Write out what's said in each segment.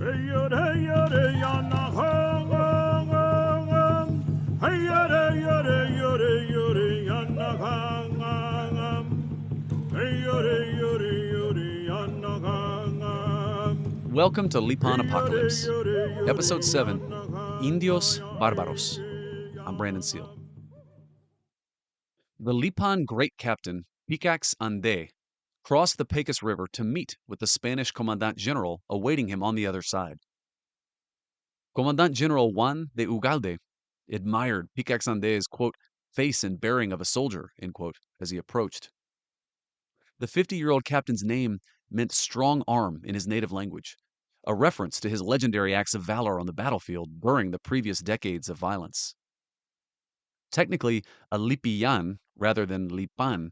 Welcome to Lipan Apocalypse, Episode 7, Indios Bárbaros. I'm Brandon Seale. The Lipan great captain, Picax-Andé, crossed the Pecos River to meet with the Spanish Commandant General awaiting him on the other side. Commandant General Juan de Ugalde admired Picax-Andé's, quote, face and bearing of a soldier, end quote, as he approached. The 50-year-old captain's name meant strong arm in his native language, a reference to his legendary acts of valor on the battlefield during the previous decades of violence. Technically a Lipiyan rather than Lipan,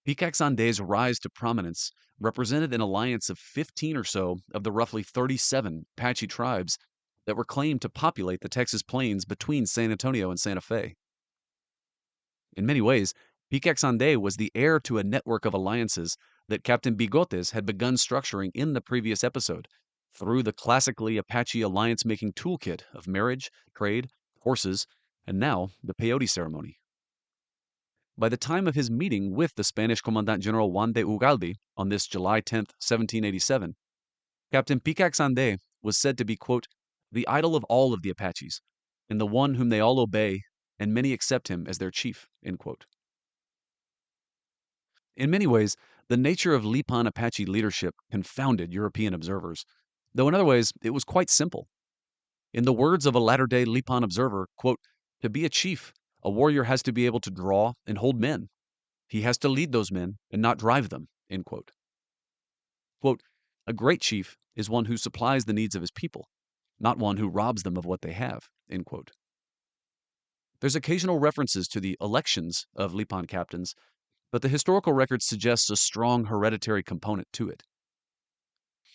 Picax-Andé's rise to prominence represented an alliance of 15 or so of the roughly 37 Apache tribes that were claimed to populate the Texas plains between San Antonio and Santa Fe. In many ways, Picax-Andé was the heir to a network of alliances that Captain Bigotes had begun structuring in the previous episode, through the classically Apache alliance-making toolkit of marriage, trade, horses, and now the peyote ceremony. By the time of his meeting with the Spanish Commandant General Juan de Ugalde on this July 10, 1787, Captain Picax-Andé was said to be, quote, the idol of all of the Apaches, and the one whom they all obey, and many accept him as their chief, end quote. In many ways, the nature of Lipan Apache leadership confounded European observers, though in other ways it was quite simple. In the words of a latter-day Lipan observer, quote, to be a chief, a warrior has to be able to draw and hold men. He has to lead those men and not drive them, end quote. Quote, a great chief is one who supplies the needs of his people, not one who robs them of what they have, end quote. There's occasional references to the elections of Lipan captains, but the historical record suggests a strong hereditary component to it.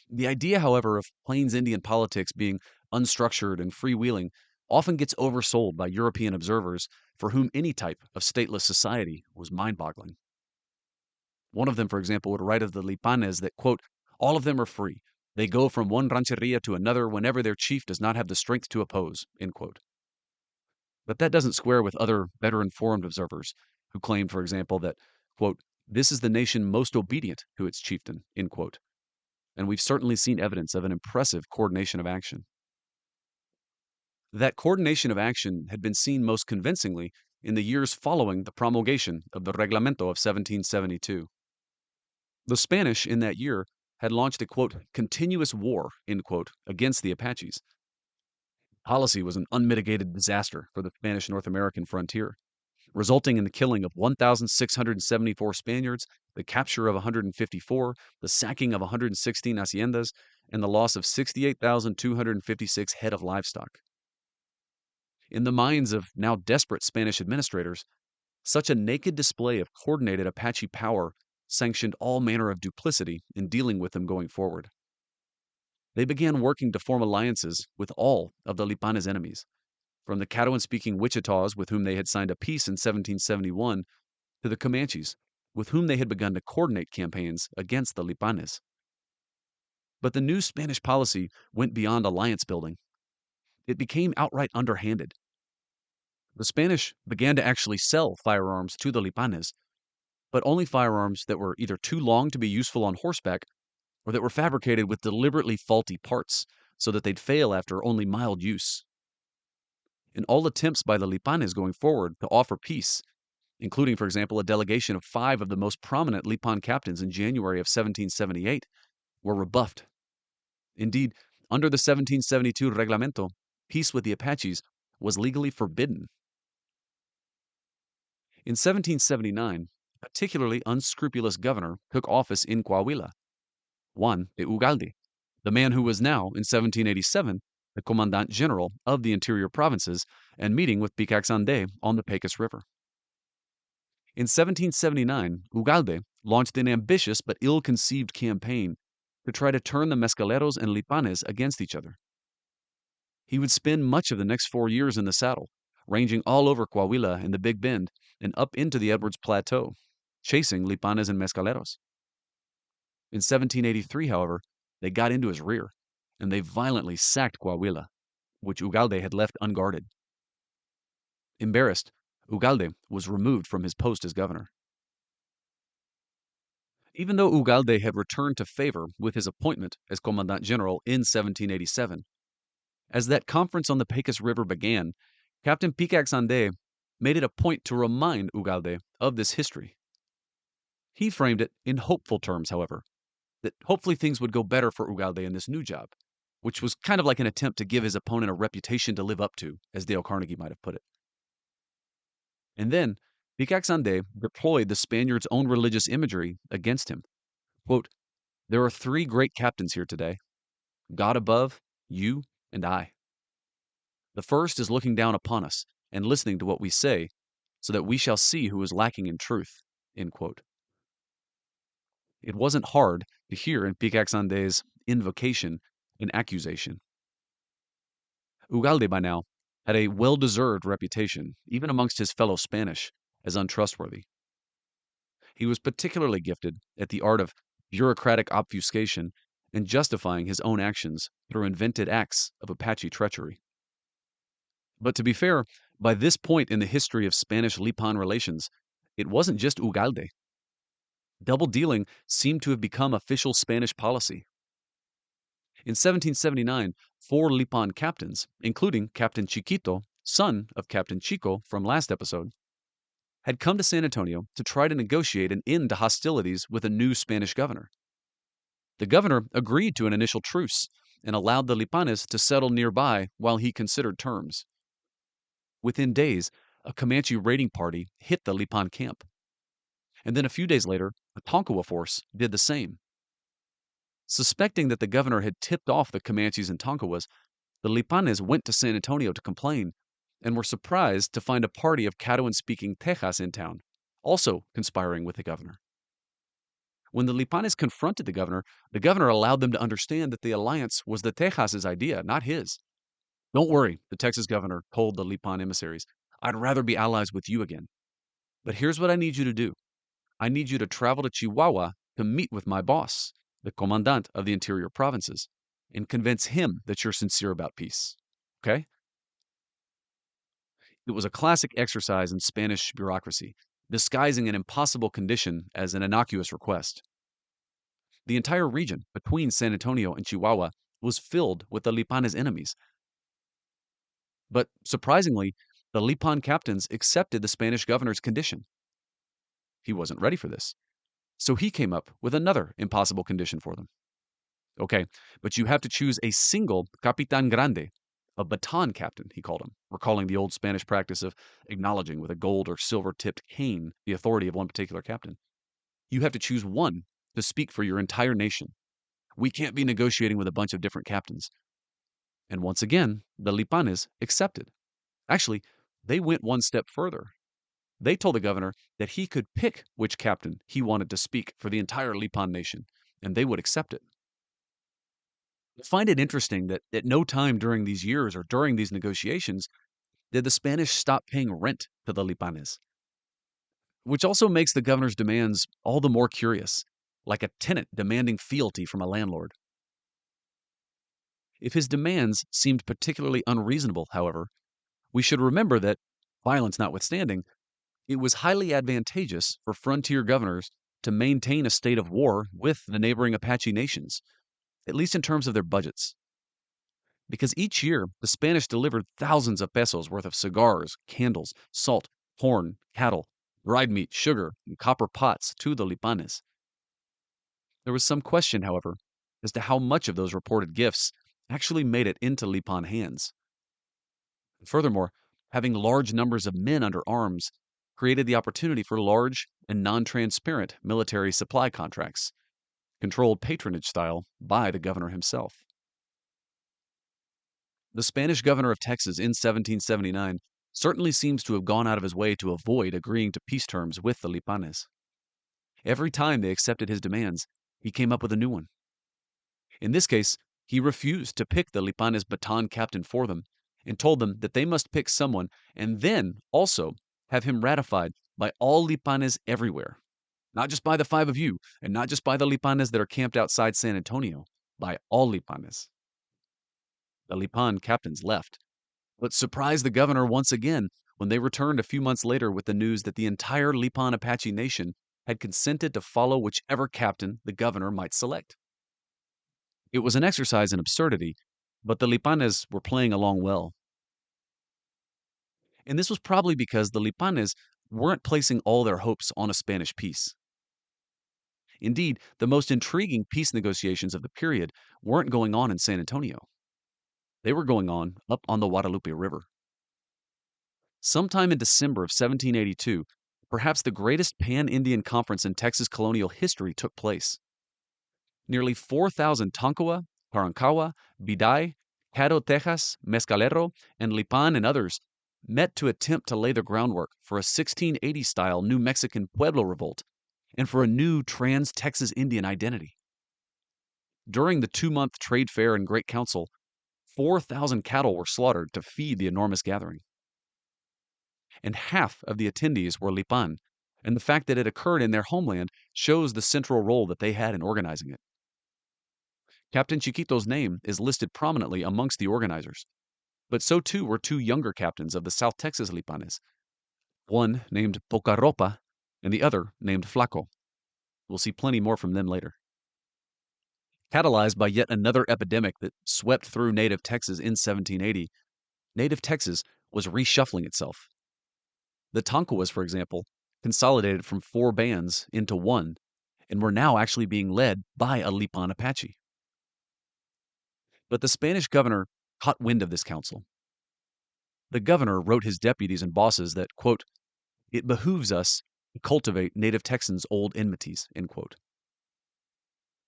The idea, however, of Plains Indian politics being unstructured and freewheeling often gets oversold by European observers for whom any type of stateless society was mind-boggling. One of them, for example, would write of the Lipanes that, quote, all of them are free. They go from one rancheria to another whenever their chief does not have the strength to oppose, end quote. But that doesn't square with other better informed observers who claimed, for example, that, quote, this is the nation most obedient to its chieftain, end quote. And we've certainly seen evidence of an impressive coordination of action. That coordination of action had been seen most convincingly in the years following the promulgation of the Reglamento of 1772. The Spanish in that year had launched a, quote, continuous war, end quote, against the Apaches. Policy was an unmitigated disaster for the Spanish North American frontier, resulting in the killing of 1,674 Spaniards, the capture of 154, the sacking of 116 haciendas, and the loss of 68,256 head of livestock. In the minds of now desperate Spanish administrators, such a naked display of coordinated Apache power sanctioned all manner of duplicity in dealing with them going forward. They began working to form alliances with all of the Lipanes' enemies, from the Caddoan-speaking Wichitas with whom they had signed a peace in 1771, to the Comanches, with whom they had begun to coordinate campaigns against the Lipanes. But the new Spanish policy went beyond alliance building. It became outright underhanded. The Spanish began to actually sell firearms to the Lipanes, but only firearms that were either too long to be useful on horseback or that were fabricated with deliberately faulty parts so that they'd fail after only mild use. In all attempts by the Lipanes going forward to offer peace, including, for example, a delegation of 5 of the most prominent Lipan captains in January of 1778, were rebuffed. Indeed, under the 1772 Reglamento, peace with the Apaches was legally forbidden. In 1779, a particularly unscrupulous governor took office in Coahuila, Juan de Ugalde, the man who was now, in 1787, the Commandant General of the interior provinces and meeting with Picax-Andé on the Pecos River. In 1779, Ugalde launched an ambitious but ill-conceived campaign to try to turn the Mescaleros and Lipanes against each other. He would spend much of the next 4 years in the saddle, ranging all over Coahuila and the Big Bend and up into the Edwards Plateau, chasing Lipanes and Mescaleros. In 1783, however, they got into his rear, and they violently sacked Coahuila, which Ugalde had left unguarded. Embarrassed, Ugalde was removed from his post as governor. Even though Ugalde had returned to favor with his appointment as Commandant General in 1787, as that conference on the Pecos River began, Captain Picax-Andé made it a point to remind Ugalde of this history. He framed it in hopeful terms, however, that hopefully things would go better for Ugalde in this new job, which was kind of like an attempt to give his opponent a reputation to live up to, as Dale Carnegie might have put it. And then, Picax-Andé deployed the Spaniards' own religious imagery against him. Quote, "There are three great captains here today, God above, you, and I. The first is looking down upon us and listening to what we say, so that we shall see who is lacking in truth." End quote. It wasn't hard to hear in Picax-Andé's invocation an accusation. Ugalde by now had a well-deserved reputation, even amongst his fellow Spanish, as untrustworthy. He was particularly gifted at the art of bureaucratic obfuscation and justifying his own actions through invented acts of Apache treachery. But to be fair, by this point in the history of Spanish-Lipan relations, it wasn't just Ugalde. Double dealing seemed to have become official Spanish policy. In 1779, 4 Lipan captains, including Captain Chiquito, son of Captain Chico from last episode, had come to San Antonio to try to negotiate an end to hostilities with a new Spanish governor. The governor agreed to an initial truce and allowed the Lipanes to settle nearby while he considered terms. Within days, a Comanche raiding party hit the Lipan camp. And then a few days later, a Tonkawa force did the same. Suspecting that the governor had tipped off the Comanches and Tonkawas, the Lipanes went to San Antonio to complain and were surprised to find a party of Caddoan-speaking Tejas in town, also conspiring with the governor. When the Lipanes confronted the governor allowed them to understand that the alliance was the Tejas' idea, not his. "Don't worry," the Texas governor told the Lipan emissaries. "I'd rather be allies with you again. But here's what I need you to do. I need you to travel to Chihuahua to meet with my boss, the commandant of the interior provinces, and convince him that you're sincere about peace. Okay?" It was a classic exercise in Spanish bureaucracy, disguising an impossible condition as an innocuous request. The entire region between San Antonio and Chihuahua was filled with the Lipanes' enemies. But surprisingly, the Lipan captains accepted the Spanish governor's condition. He wasn't ready for this, so he came up with another impossible condition for them. "Okay, but you have to choose a single Capitan Grande, a baton captain," he called him, recalling the old Spanish practice of acknowledging with a gold or silver-tipped cane the authority of one particular captain. "You have to choose one to speak for your entire nation. We can't be negotiating with a bunch of different captains." And once again, the Lipanes accepted. Actually, they went one step further. They told the governor that he could pick which captain he wanted to speak for the entire Lipan nation, and they would accept it. I find it interesting that at no time during these years or during these negotiations did the Spanish stop paying rent to the Lipanes, which also makes the governor's demands all the more curious, like a tenant demanding fealty from a landlord. If his demands seemed particularly unreasonable, however, we should remember that, violence notwithstanding, it was highly advantageous for frontier governors to maintain a state of war with the neighboring Apache nations, at least in terms of their budgets. Because each year, the Spanish delivered thousands of pesos worth of cigars, candles, salt, corn, cattle, dried meat, sugar, and copper pots to the Lipanes. There was some question, however, as to how much of those reported gifts actually made it into Lipan hands. Furthermore, having large numbers of men under arms created the opportunity for large and non-transparent military supply contracts, controlled patronage style by the governor himself. The Spanish governor of Texas in 1779 certainly seems to have gone out of his way to avoid agreeing to peace terms with the Lipanes. Every time they accepted his demands, he came up with a new one. In this case, he refused to pick the Lipanes baton captain for them and told them that they must pick someone and then also have him ratified by all Lipanes everywhere. Not just by the 5 of you, and not just by the Lipanes that are camped outside San Antonio, by all Lipanes. The Lipan captains left, but surprised the governor once again when they returned a few months later with the news that the entire Lipan Apache nation had consented to follow whichever captain the governor might select. It was an exercise in absurdity, but the Lipanes were playing along well. And this was probably because the Lipanes weren't placing all their hopes on a Spanish peace. Indeed, the most intriguing peace negotiations of the period weren't going on in San Antonio. They were going on up on the Guadalupe River. Sometime in December of 1782, perhaps the greatest pan-Indian conference in Texas colonial history took place. Nearly 4,000 Tonkawa, Parankawa, Biday, Caddo, Texas, Mescalero, and Lipan and others met to attempt to lay the groundwork for a 1680-style New Mexican Pueblo revolt and for a new trans-Texas Indian identity. During the 2-month trade fair and Great Council, 4,000 cattle were slaughtered to feed the enormous gathering. And half of the attendees were Lipan, and the fact that it occurred in their homeland shows the central role that they had in organizing it. Captain Chiquito's name is listed prominently amongst the organizers, but so too were 2 younger captains of the South Texas Lipanes, one named Pocarropa and the other named Flaco. We'll see plenty more from them later. Catalyzed by yet another epidemic that swept through native Texas in 1780, native Texas was reshuffling itself. The Tonkawas, for example, consolidated from 4 bands into 1, and were now actually being led by a Lipan Apache. But the Spanish governor caught wind of this council. The governor wrote his deputies and bosses that, quote, "It behooves us to cultivate native Texans' old enmities," end quote.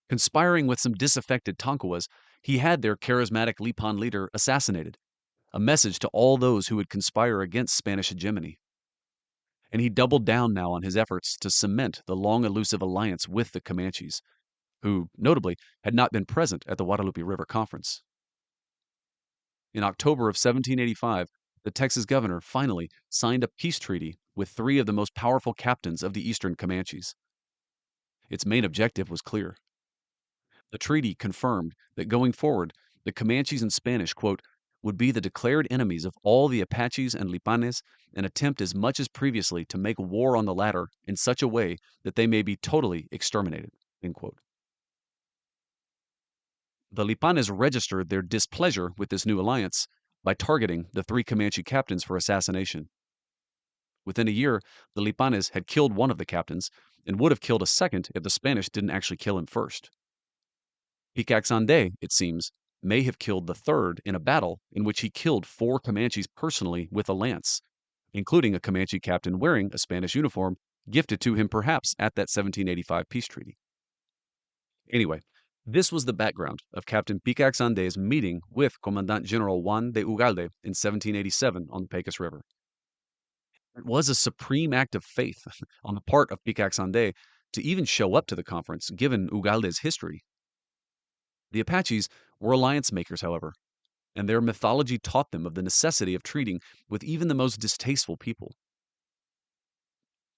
Conspiring with some disaffected Tonkawas, he had their charismatic Lipan leader assassinated, a message to all those who would conspire against Spanish hegemony. And he doubled down now on his efforts to cement the long elusive alliance with the Comanches, who, notably, had not been present at the Guadalupe River Conference. In October of 1785, the Texas governor finally signed a peace treaty with 3 of the most powerful captains of the eastern Comanches. Its main objective was clear. The treaty confirmed that going forward, the Comanches and Spanish, quote, would be the declared enemies of all the Apaches and Lipanes and attempt as much as previously to make war on the latter in such a way that they may be totally exterminated, end quote. The Lipanes registered their displeasure with this new alliance by targeting the 3 Comanche captains for assassination. Within a year, the Lipanes had killed one of the captains and would have killed a second if the Spanish didn't actually kill him first. Picax-Andé, it seems, may have killed the third in a battle in which he killed 4 Comanches personally with a lance, including a Comanche captain wearing a Spanish uniform gifted to him perhaps at that 1785 peace treaty. Anyway, this was the background of Captain Picax-Andé's meeting with Commandant General Juan de Ugalde in 1787 on the Pecos River. It was a supreme act of faith on the part of Picax-Andé to even show up to the conference, given Ugalde's history. The Apaches were alliance makers, however, and their mythology taught them of the necessity of treating with even the most distasteful people.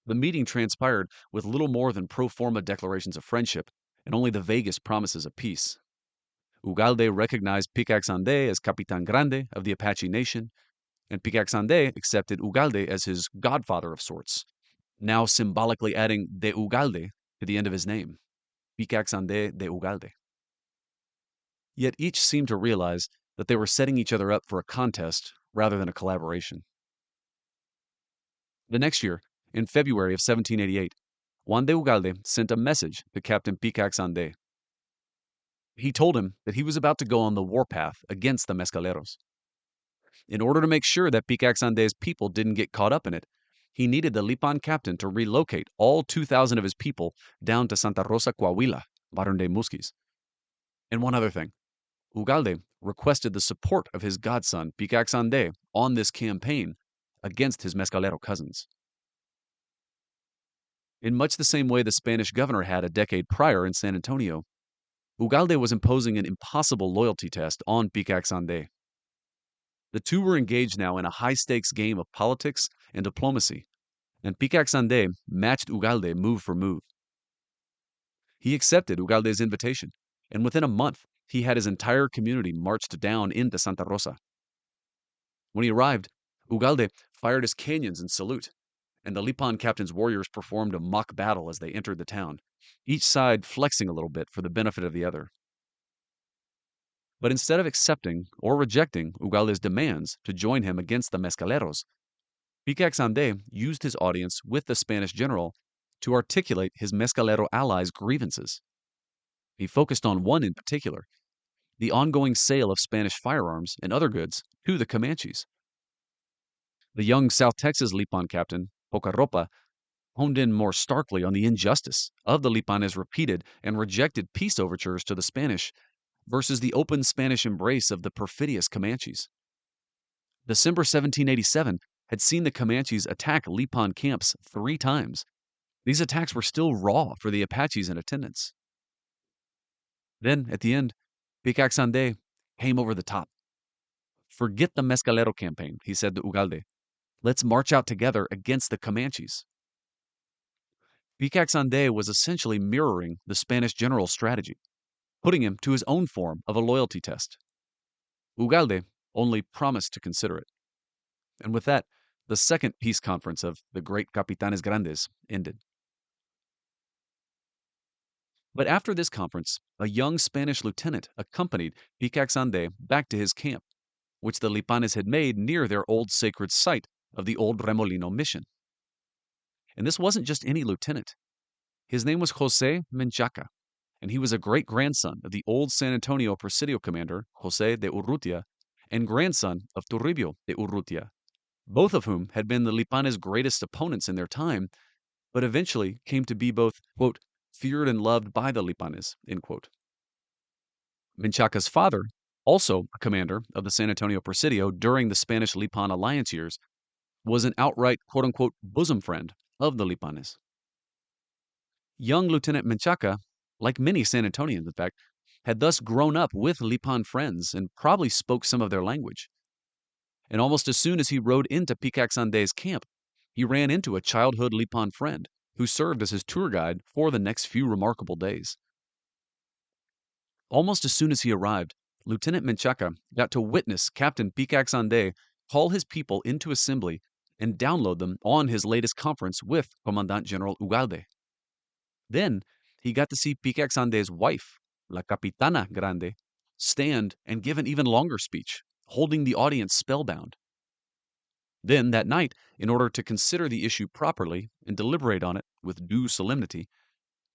The meeting transpired with little more than pro forma declarations of friendship and only the vaguest promises of peace. Ugalde recognized Picax-Andé as Capitan Grande of the Apache nation, and Picax-Andé accepted Ugalde as his godfather of sorts, now symbolically adding de Ugalde to the end of his name, Picax-Andé de Ugalde. Yet each seemed to realize that they were setting each other up for a contest rather than a collaboration. The next year, in February of 1788, Juan de Ugalde sent a message to Captain Picax-Andé. He told him that he was about to go on the warpath against the Mescaleros. In order to make sure that Picax-Andé's people didn't get caught up in it, he needed the Lipan captain to relocate all 2,000 of his people down to Santa Rosa, Coahuila, modern-day Musquis. And one other thing. Ugalde requested the support of his godson, Picax-Andé, on this campaign against his Mescalero cousins. In much the same way the Spanish governor had a decade prior in San Antonio, Ugalde was imposing an impossible loyalty test on Picax-Andé. The two were engaged now in a high-stakes game of politics and diplomacy, and Picax-Andé matched Ugalde move for move. He accepted Ugalde's invitation, and within a month, he had his entire community marched down into Santa Rosa. When he arrived, Ugalde fired his canyons in salute, and the Lipan captain's warriors performed a mock battle as they entered the town, each side flexing a little bit for the benefit of the other. But instead of accepting or rejecting Ugalde's demands to join him against the Mescaleros, Picax-Andé used his audience with the Spanish general to articulate his Mescalero allies' grievances. He focused on one in particular, the ongoing sale of Spanish firearms and other goods to the Comanches. The young South Texas Lipan captain, Pocarropa, honed in more starkly on the injustice of the Lipanes' repeated and rejected peace overtures to the Spanish versus the open Spanish embrace of the perfidious Comanches. December 1787 had seen the Comanches attack Lipan camps 3 times. These attacks were still raw for the Apaches in attendance. Then, at the end, Picax-Andé came over the top. "Forget the Mescalero campaign," he said to Ugalde. "Let's march out together against the Comanches." Picax-Andé was essentially mirroring the Spanish general's strategy, putting him to his own form of a loyalty test. Ugalde only promised to consider it. And with that, the second peace conference of the great Capitanes Grandes ended. But after this conference, a young Spanish lieutenant accompanied Picax-Andé back to his camp, which the Lipanes had made near their old sacred site of the old Remolino mission. And this wasn't just any lieutenant. His name was José Menchaca, and he was a great-grandson of the old San Antonio Presidio commander, José de Urrutia, and grandson of Toribio de Urrutia, both of whom had been the Lipanes' greatest opponents in their time, but eventually came to be both, quote, feared and loved by the Lipanes, end quote. Menchaca's father, also a commander of the San Antonio Presidio during the Spanish-Lipan alliance years, was an outright, quote-unquote, bosom friend of the Lipanes. Young Lieutenant Menchaca, like many San Antonians, in fact, had thus grown up with Lipan friends and probably spoke some of their language. And almost as soon as he rode into Picax-Andé's camp, he ran into a childhood Lipan friend who served as his tour guide for the next few remarkable days. Almost as soon as he arrived, Lieutenant Menchaca got to witness Captain Picax-Andé call his people into assembly and download them on his latest conference with Commandant General Ugalde. Then he got to see Picax-Andé's wife, La Capitana Grande, stand and give an even longer speech, holding the audience spellbound. Then, that night, in order to consider the issue properly and deliberate on it with due solemnity,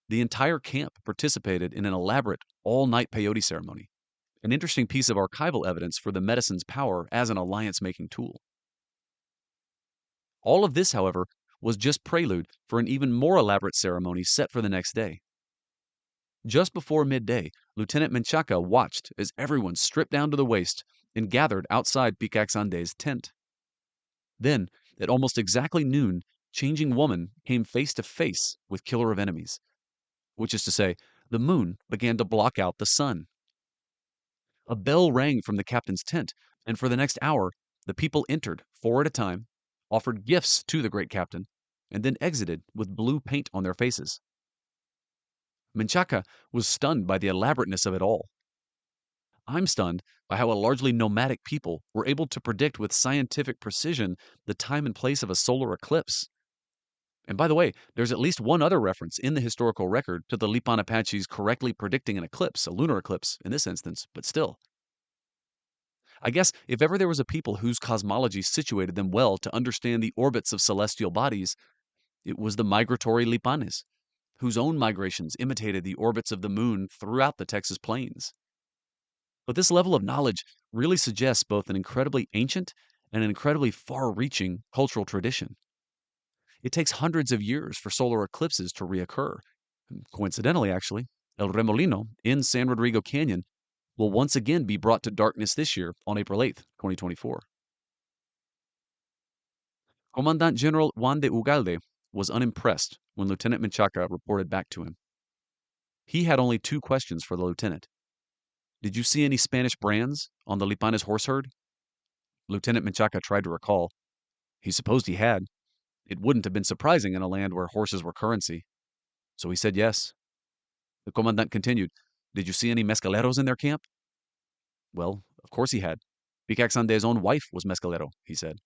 the entire camp participated in an elaborate all-night peyote ceremony, an interesting piece of archival evidence for the medicine's power as an alliance-making tool. All of this, however, was just prelude for an even more elaborate ceremony set for the next day. Just before midday, Lieutenant Menchaca watched as everyone stripped down to the waist and gathered outside Picax-Andé's tent. Then, at almost exactly noon, Changing Woman came face to face with Killer of Enemies, which is to say, the moon began to block out the sun. A bell rang from the captain's tent, and for the next hour, the people entered, 4 at a time, offered gifts to the great captain, and then exited with blue paint on their faces. Menchaca was stunned by the elaborateness of it all. I'm stunned by how a largely nomadic people were able to predict with scientific precision the time and place of a solar eclipse. And by the way, there's at least one other reference in the historical record to the Lipan Apaches correctly predicting an eclipse, a lunar eclipse in this instance, but still. I guess if ever there was a people whose cosmology situated them well to understand the orbits of celestial bodies, it was the migratory Lipanes, whose own migrations imitated the orbits of the moon throughout the Texas plains. But this level of knowledge really suggests both an incredibly ancient and an incredibly far-reaching cultural tradition. It takes hundreds of years for solar eclipses to reoccur. Coincidentally, actually, El Remolino in San Rodrigo Canyon will once again be brought to darkness this year on April 8th, 2024. Commandant General Juan de Ugalde was unimpressed when Lieutenant Menchaca reported back to him. He had only 2 questions for the lieutenant. Did you see any Spanish brands on the Lipanes horse herd? Lieutenant Menchaca tried to recall. He supposed he had. It wouldn't have been surprising in a land where horses were currency. So he said yes. The commandant continued, Did you see any mescaleros in their camp? Well, of course he had. Picax-Andé's own wife was mescalero, he said.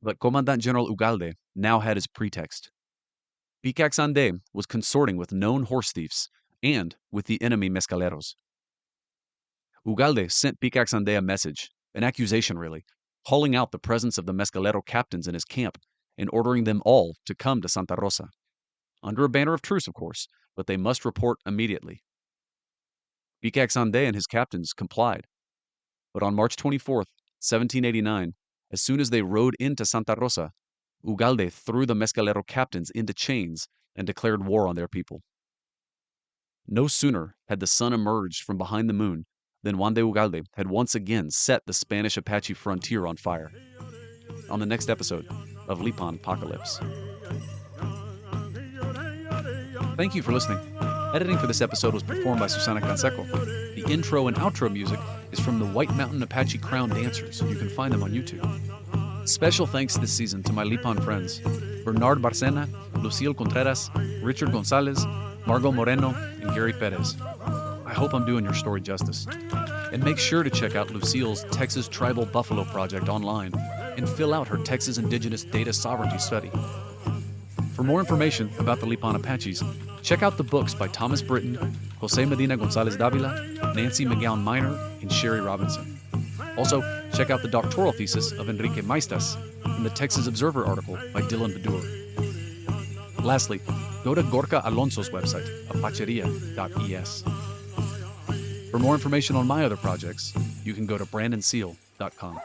But Commandant General Ugalde now had his pretext. Picax-Andé was consorting with known horse thieves and with the enemy mescaleros. Ugalde sent Picax-Andé a message, an accusation really, calling out the presence of the mescalero captains in his camp and ordering them all to come to Santa Rosa. Under a banner of truce, of course, but they must report immediately. Picax-Andé and his captains complied. But on March 24th, 1789, as soon as they rode into Santa Rosa, Ugalde threw the mescalero captains into chains and declared war on their people. No sooner had the sun emerged from behind the moon than Juan de Ugalde had once again set the Spanish Apache frontier on fire. On the next episode of Lipan Apocalypse. Thank you for listening. Editing for this episode was performed by Susana Canseco. The intro and outro music is from the White Mountain Apache Crown Dancers. You can find them on YouTube. Special thanks this season to my Lipan friends, Bernard Barcena, Lucille Contreras, Richard Gonzalez, Margot Moreno, and Gary Perez. I hope I'm doing your story justice. And make sure to check out Lucille's Texas Tribal Buffalo Project online and fill out her Texas Indigenous Data Sovereignty Study. For more information about the Lipan Apaches, check out the books by Thomas Britton, Jose Medina Gonzalez Davila, Nancy McGowan Minor, and Sherry Robinson. Also, check out the doctoral thesis of Enrique Maestas and the Texas Observer article by Dylan Bedour. Lastly, go to Gorka Alonso's website, apacheria.es. For more information on my other projects, you can go to brandonseale.com.